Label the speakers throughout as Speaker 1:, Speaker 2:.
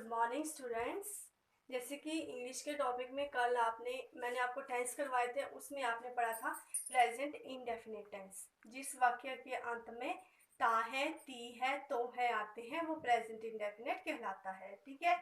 Speaker 1: Morning students. जैसे कि English के टॉपिक में कल मैंने आपको टेंस करवाए थे, उसमें आपने पढ़ा था प्रेजेंट इंडेफिनिट टेंस। जिस वाक्य के अंत में ता है, ती है, तो है आते हैं वो प्रेजेंट इंडेफिनिट कहलाता है। ठीक है,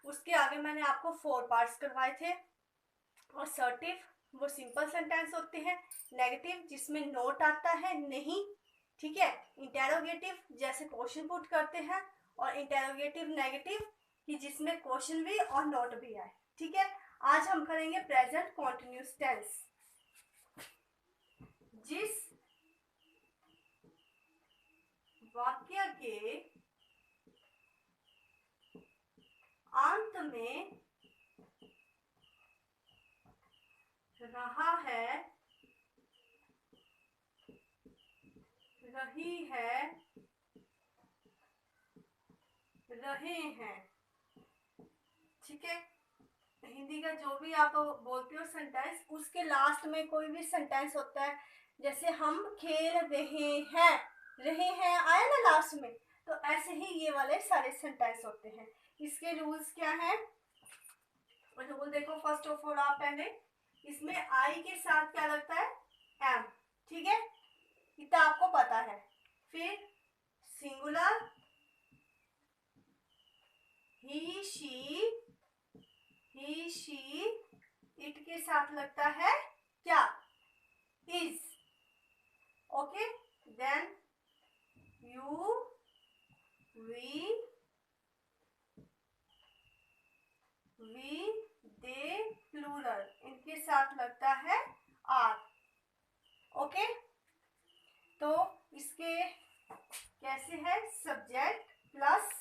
Speaker 1: उसके आगे मैंने आपको 4 पार्ट्स करवाए थे। असर्टिव वो सिंपल सेंटेंस होते हैं। नेगेटिव जिसमें नोट आता है नहीं। ठीक है, इंटेरोगेटिव जैसे क्वेश्चन पुट करते हैं, और इंटेरोगेटिव नेगेटिव कि जिसमें क्वेश्चन भी और नोट भी आए। ठीक है, आज हम करेंगे प्रेजेंट कॉन्टिन्यूस टेंस। जिस वाक्य के अंत में रहा है, रही है, रहे हैं। ठीक है, हिंदी का जो भी आप बोलते हो सेंटेंस, उसके लास्ट में कोई भी सेंटेंस होता है, जैसे हम खेल रहे हैं आया ना लास्ट में, तो ऐसे ही ये वाले सारे सेंटेंस होते हैं। इसके रूल्स क्या है? रूल देखो, फर्स्ट ऑफ ऑल आप पहले इसमें आई के साथ क्या लगता है? एम। ठीक है, इतना आपको पता है। फिर सिंगुलर ही शी, इट के साथ लगता है क्या? Is. Okay, then you, we, they, plural, इनके साथ लगता है आर। ओके, तो इसके कैसे है? Subject plus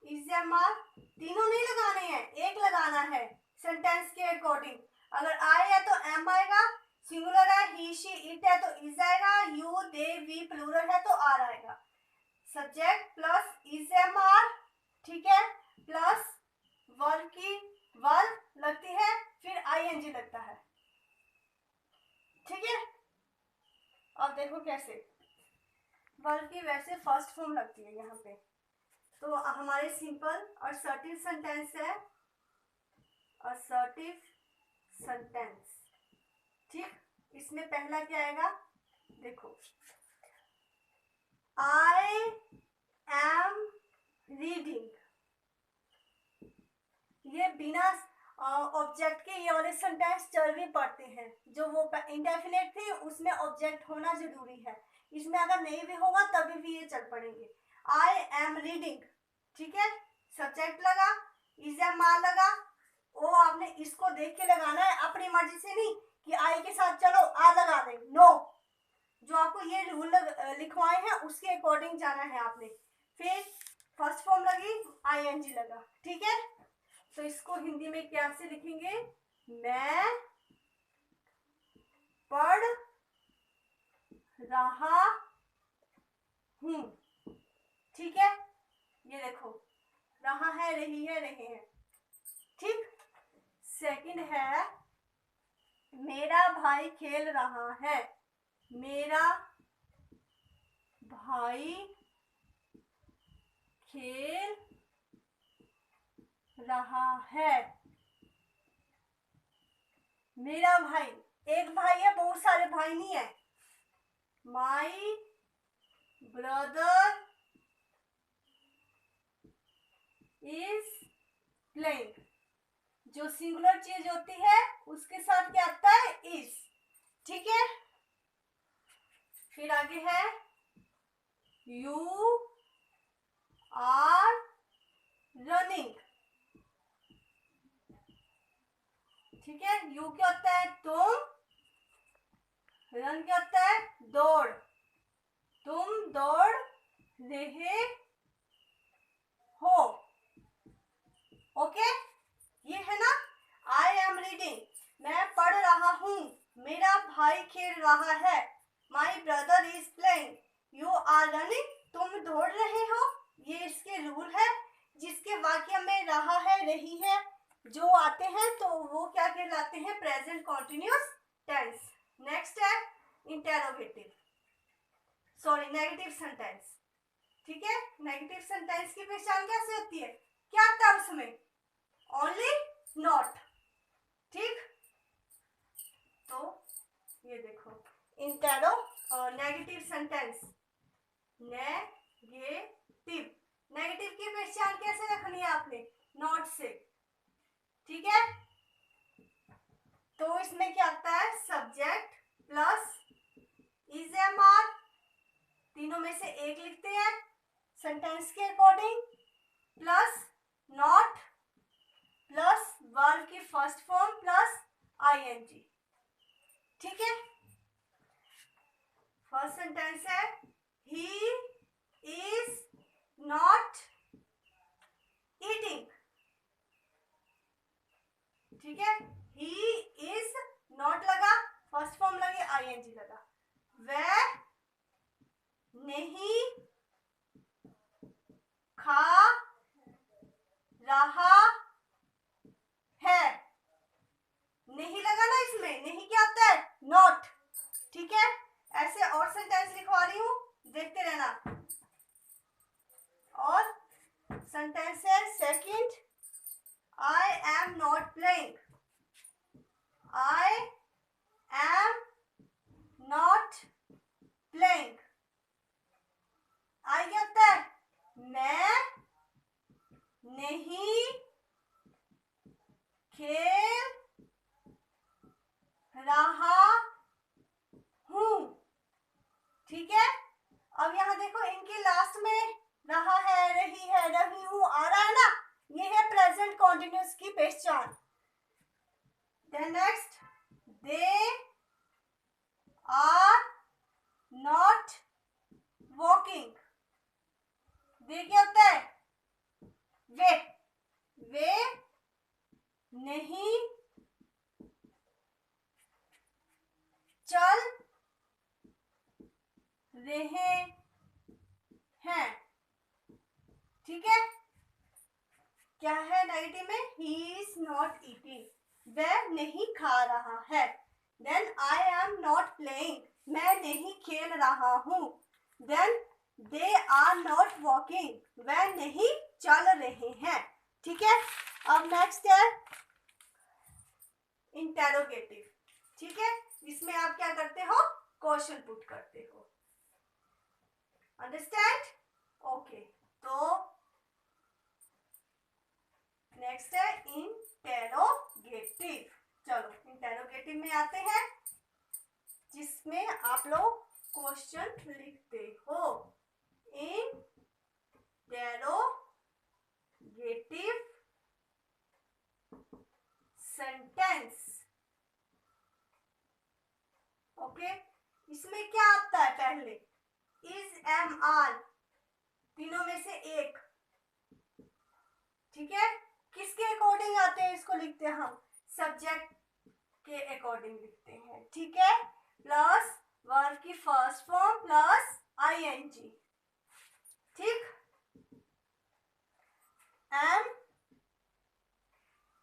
Speaker 1: is am are, तीनों नहीं लगाने हैं, एक लगाना है सेंटेंस के अकॉर्डिंग। अगर आई है तो एम आएगा, सिंगुलर है ही शी इट है तो इज आएगा, यू दे वी प्लूरल है तो आर आएगा। Subject plus is am are, ठीक है, प्लस वर्ब की वर्ब लगती है, फिर आईएनजी लगता है। ठीक है, अब देखो कैसे वर्ब की वैसे फर्स्ट फॉर्म लगती है यहाँ पे। तो हमारे सिंपल असर्टिव सेंटेंस है, असर्टिव सेंटेंस। ठीक, इसमें पहला क्या आएगा? देखो, आई एम रीडिंग। ये बिना ऑब्जेक्ट के ये वाले सेंटेंस चल भी पड़ते हैं। जो वो इंडेफिनिट थे उसमें ऑब्जेक्ट होना जरूरी है, इसमें अगर नहीं भी होगा तभी भी ये चल पड़ेंगे। आई एम रीडिंग, ठीक है, सब्जेक्ट लगा, इज एम आर लगा, वो आपने इसको देख के लगाना है, अपनी मर्जी से नहीं कि आई के साथ चलो आ लगा दे। नो, जो आपको ये रूल लिखवाए हैं उसके अकॉर्डिंग जाना है आपने। फिर फर्स्ट फॉर्म लगी, आईएनजी लगा। ठीक है, तो इसको हिंदी में क्या से लिखेंगे? मैं पढ़ रहा हूं। ठीक है, ये देखो, रहा है, रही है, रहे हैं। ठीक, सेकंड है मेरा भाई खेल रहा है। मेरा भाई खेल रहा है। मेरा भाई, एक भाई है, बहुत सारे भाई नहीं है। My brother is playing. जो सिंगुलर चीज होती है उसके साथ क्या आता है? इज। ठीक है, फिर आगे है यू आर रनिंग। ठीक है, यू क्या होता है? तुम, रन क्या होता है? दौड़, तुम दौड़ रहे हो। ओके, ये है ना, आई एम रीडिंग, मैं पढ़ रहा हूं, मेरा भाई खेल रहा है, my brother is playing, you are running, तुम दौड़ रहे हो। ये इसके रूल है। जिसके वाक्य में रहा है, रही है जो आते हैं तो वो क्या कहलाते हैं? Present continuous tense. नेक्स्ट है इंटेरोगेटिव, सॉरी नेगेटिव सेंटेंस। ठीक है, नेगेटिव सेंटेंस की पहचान कैसे होती है? क्या आता है उसमें? Only not. ठीक, तो ये देखो intero negative sentence, negative, negative की पहचान कैसे रखनी है आपने? नॉट से। ठीक है, तो इसमें क्या आता है? Subject plus is am are, तीनों में से एक लिखते हैं सेंटेंस के according, plus not plus verb की फर्स्ट फॉर्म प्लस आईएनजी। ठीक है, फर्स्ट सेंटेंस है ही इज नॉट ईटिंग। ठीक है, ही इज नॉट लगा, फर्स्ट फॉर्म लगे, आईएनजी लगा। वह नहीं खा रहा है, नहीं लगा ना इसमें, नहीं क्या आता है? नॉट। ठीक है, ऐसे और सेंटेंस लिखवा रही हूं, देखते रहना। और सेंटेंस है second, I am not playing, I am not playing. I क्या होता है? मैं नहीं खेल रहा हूं। ठीक है, अब यहां देखो इनके लास्ट में रहा है, रही है, रही हूं आ रहा है ना, ये है प्रेजेंट कॉन्टिन्यूअस की पहचान। Then next, they are not walking. They क्या होता है? वे नहीं चल रहे हैं। ठीक है, क्या है नेगेटिव में? ही इज नॉट ईटिंग, वह नहीं खा रहा है। Then I am not playing, मैं नहीं खेल रहा हूं। Then they are not walking, वह नहीं चल रहे हैं। ठीक है, अब नेक्स्ट है इंटेरोगेटिव। ठीक है, इसमें आप क्या करते हो? क्वेश्चन पुट करते हो। अंडरस्टैंड? ओके, तो नेक्स्ट है इंटेरोगेटिव। चलो इंटेरोगेटिव में आते हैं, जिसमें आप लोग क्वेश्चन लिखते हो। Interrogative sentence. ओके, इसमें क्या आता है? पहले इज एम आर, तीनों में से एक। ठीक है, किसके अकॉर्डिंग आते हैं? इसको लिखते हैं हम सब्जेक्ट के अकॉर्डिंग लिखते हैं। ठीक है, प्लस वर्ब की फर्स्ट फॉर्म प्लस आईएनजी। ठीक, M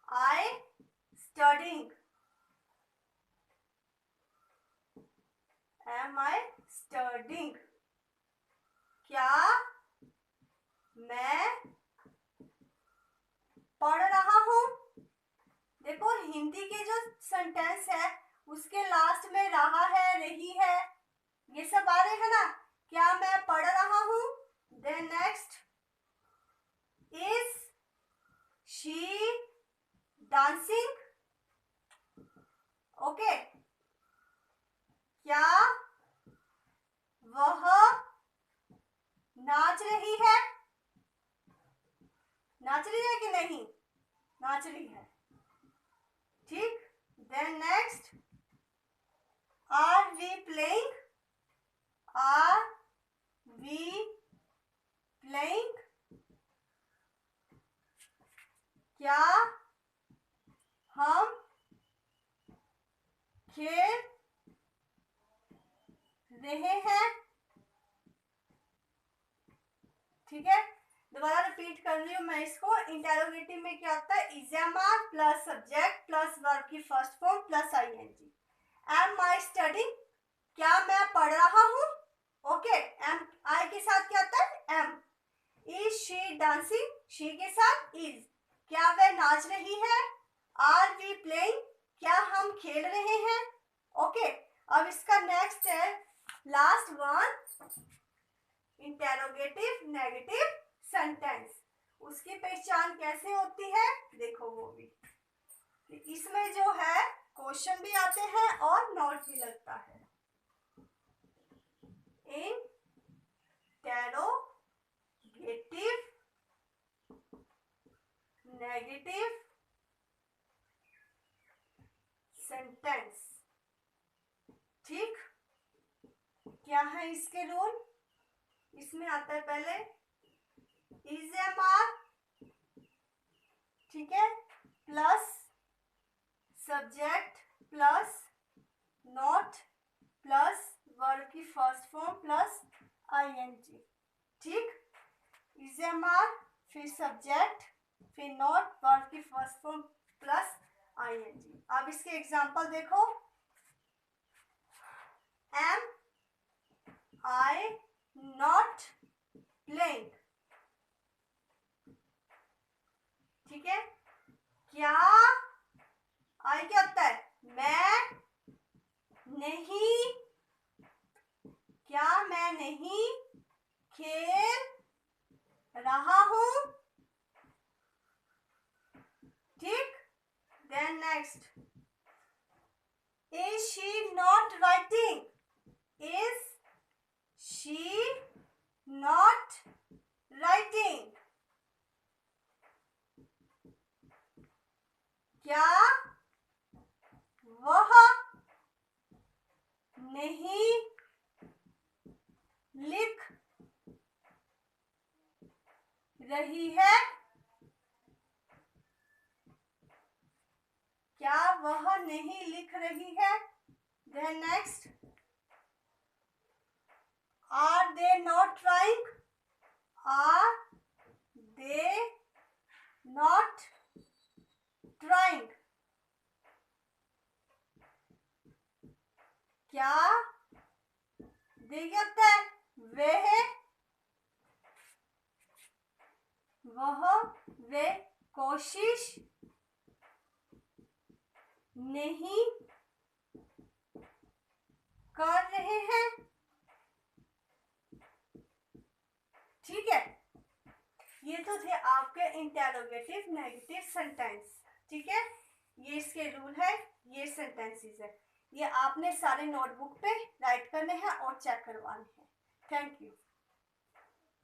Speaker 1: I studying, M I studying, क्या मैं पढ़ रहा हूं? देखो हिंदी के जो सेंटेंस है उसके लास्ट में रहा है, रही है, ये सब आ रहे हैं ना। क्या मैं पढ़ रहा हूं? Then next, is she dancing? Okay, क्या वह नाच रही है? नाच रही है कि नहीं? नाच रही है। ठीक, then next, are we playing? Are we playing? क्या हम खेल रहे हैं? ठीक है, दोबारा रिपीट कर रही हूं मैं इसको। इंटेरोगेटिव में क्या होता है? Is am are plus subject plus verb की first form plus ING. Am I studying, क्या मैं पढ़ रहा हूं? ओके, एम आई के साथ क्या होता है? Am. Is she dancing, she के साथ इज, क्या वह नाच रही है? आर वी प्लेइंग, क्या हम खेल रहे हैं? ओके, अब इसका नेक्स्ट है last one, interrogative negative sentence. उसकी पहचान कैसे होती है देखो वो भी। इसमें जो है क्वेश्चन भी आते हैं और नोट भी लगता है। इंटेरोगेटिव नेगेटिव सेंटेंस, ठीक। क्या है इसके रूल? इसमें आता है पहले इज एम आर, ठीक है, plus subject plus not plus verb की फर्स्ट फॉर्म प्लस आईएनजी, ठीक। इज एम आर, फिर सब्जेक्ट, फिर नॉट, वर्ब की फर्स्ट फॉर्म प्लस आईएनजी। अब इसके एग्जांपल देखो, एम आई नॉट प्लेइंग, ठीक है। क्या आई क्या होता है? मैं नहीं, क्या मैं नहीं खेल रहा हूं, ठीक। Then next, is she not writing, is she not writing, क्या वह नहीं लिख रही है, क्या वह नहीं लिख रही है। Then next, are they not trying, are they not trying, क्या देखते हैं वे कोशिश नहीं कर रहे हैं, ठीक है। ये तो थे आपके इंटेरोगेटिव नेगेटिव सेंटेंस, ठीक है। ये इसके रूल है, ये सेंटेंसेस है। ये आपने सारे नोटबुक पे राइट करने हैं और चेक करवाने हैं। Thank you.